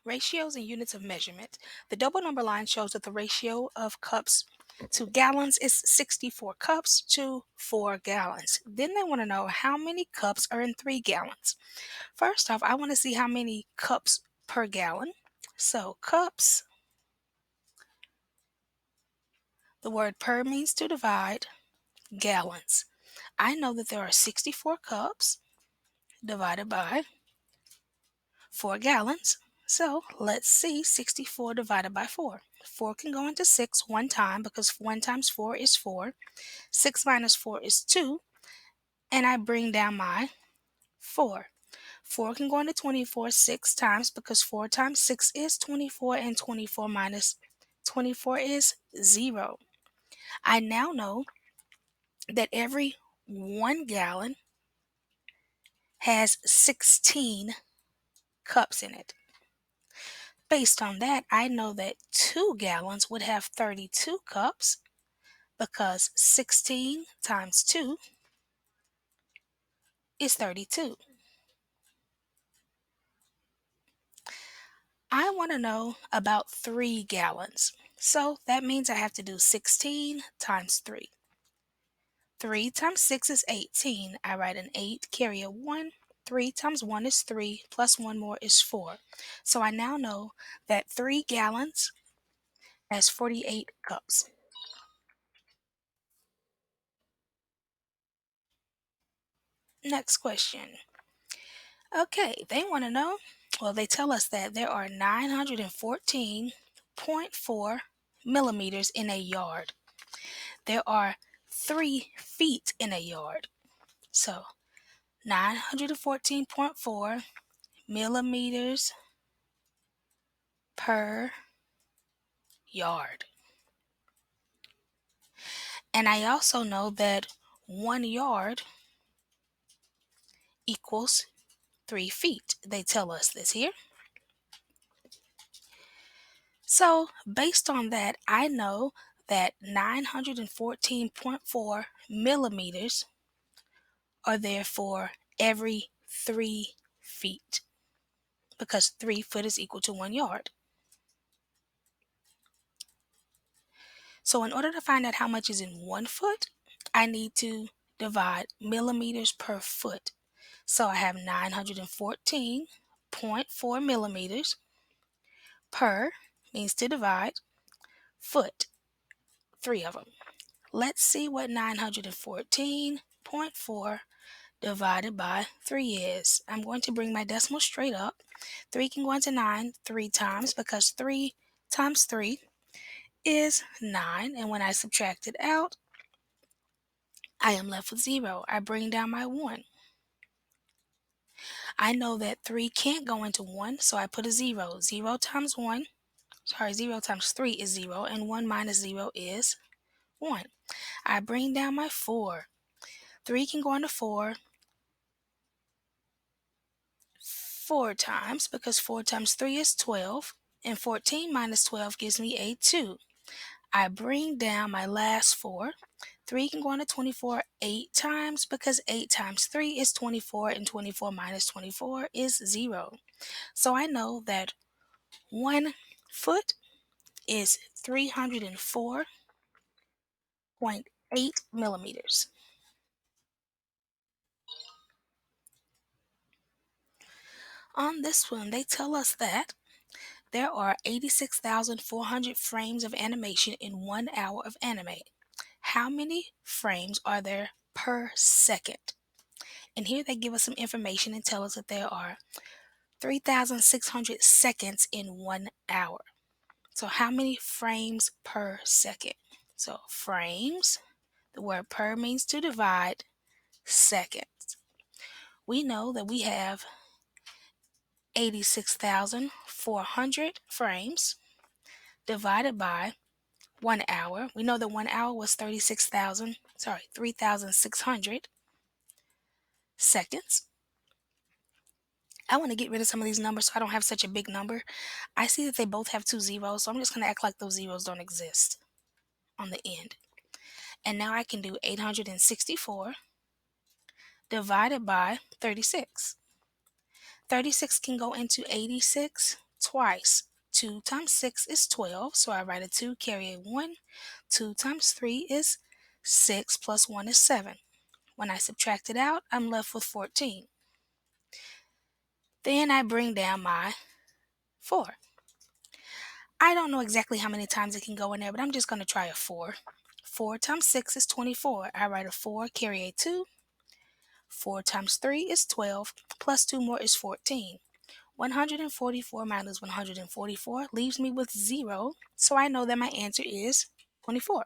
Ratios and units of measurement. The double number line shows that the ratio of cups to gallons is 64 cups to 4 gallons. Then they want to know how many cups are in 3 gallons. First off, I want to see how many cups per gallon. So cups, the word per means to divide, gallons. I know that there are 64 cups divided by 4 gallons. So let's see 64 divided by 4. 4 can go into 6 one time because 1 times 4 is 4. 6 minus 4 is 2. And I bring down my 4. 4 can go into 24 6 times because 4 times 6 is 24 and 24 minus 24 is 0. I now know that every 1 gallon has 16 cups in it. Based on that, I know that 2 gallons would have 32 cups because 16 times 2 is 32. I want to know about 3 gallons. So that means I have to do 16 times 3. 3 times 6 is 18. I write an 8, carry a 1. 3 times 1 is 3, plus 1 more is 4. So I now know that 3 gallons has 48 cups. Next question. Okay, they want to know, well, they tell us that there are 914.4 millimeters in a yard. There are 3 feet in a yard. So 914.4 millimeters per yard. And I also know that 1 yard equals 3 feet. They tell us this here. So based on that, I know that 914.4 millimeters are there for every 3 feet because 3 foot is equal to 1 yard. So in order to find out how much is in 1 foot, I need to divide millimeters per foot. So I have 914.4 millimeters per means to divide foot, 3 of them. Let's see what 914.4 divided by 3 is. I'm going to bring my decimal straight up. 3 can go into 9 3 times because 3 times 3 is 9. And when I subtract it out, I am left with 0. I bring down my 1. I know that 3 can't go into 1, so I put a 0. 0 times 3 is 0, and 1 minus 0 is 1. I bring down my 4. 3 can go into 4 times because 4 times 3 is 12, and 14 minus 12 gives me a 2. I bring down my last 4. 3 can go into 24 8 times because 8 times 3 is 24, and 24 minus 24 is 0. So I know that 1 foot is 304.8 millimeters. On this one, they tell us that there are 86,400 frames of animation in 1 hour of anime. How many frames are there per second? And here they give us some information and tell us that there are 3,600 seconds in 1 hour. So how many frames per second? So frames, the word per means to divide, seconds. We know that we have 86,400 frames divided by 1 hour. We know that 1 hour was 3,600 seconds. I want to get rid of some of these numbers so I don't have such a big number. I see that they both have 2 zeros, so I'm just going to act like those zeros don't exist on the end. And now I can do 864 divided by 36. 36 can go into 86 twice. 2 times 6 is 12, so I write a 2, carry a 1. 2 times 3 is 6, plus 1 is 7. When I subtract it out, I'm left with 14. Then I bring down my 4. I don't know exactly how many times it can go in there, but I'm just going to try a 4. 4 times 6 is 24. I write a 4, carry a 2. 4 times 3 is 12, plus 2 more is 14. 144 minus 144 leaves me with 0, so I know that my answer is 24.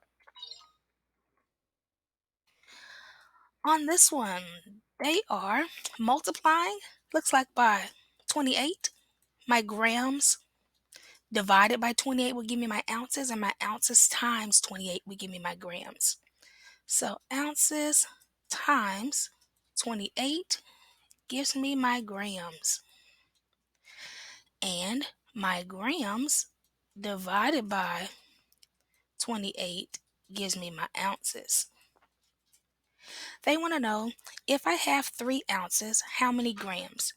On this one, they are multiplying, looks like by 28. My grams divided by 28 will give me my ounces, and my ounces times 28 will give me my grams. So ounces times 28 gives me my grams. And my grams divided by 28 gives me my ounces. They want to know, if I have 3 ounces, how many grams?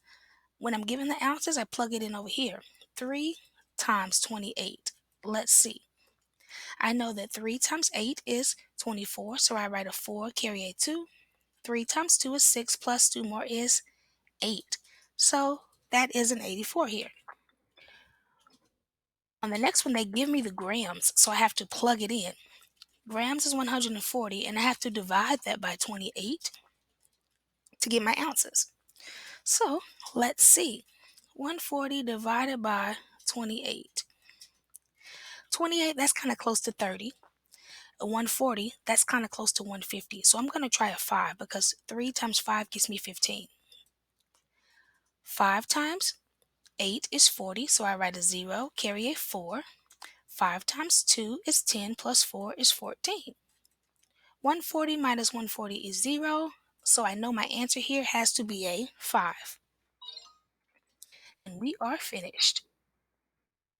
When I'm given the ounces, I plug it in over here. 3 times 28. Let's see. I know that 3 times 8 is 24, so I write a 4, carry a 2. 3 times 2 is 6, plus 2 more is 8. So that is an 84 here. On the next one, they give me the grams, so I have to plug it in. Grams is 140, and I have to divide that by 28 to get my ounces. So let's see. 140 divided by 28. 28, that's kind of close to 30. 140, that's kind of close to 150. So I'm going to try a 5 because 3 times 5 gives me 15. 5 times 8 is 40, so I write a 0, carry a 4. 5 times 2 is 10, plus 4 is 14. 140 minus 140 is 0, so I know my answer here has to be a 5. And we are finished.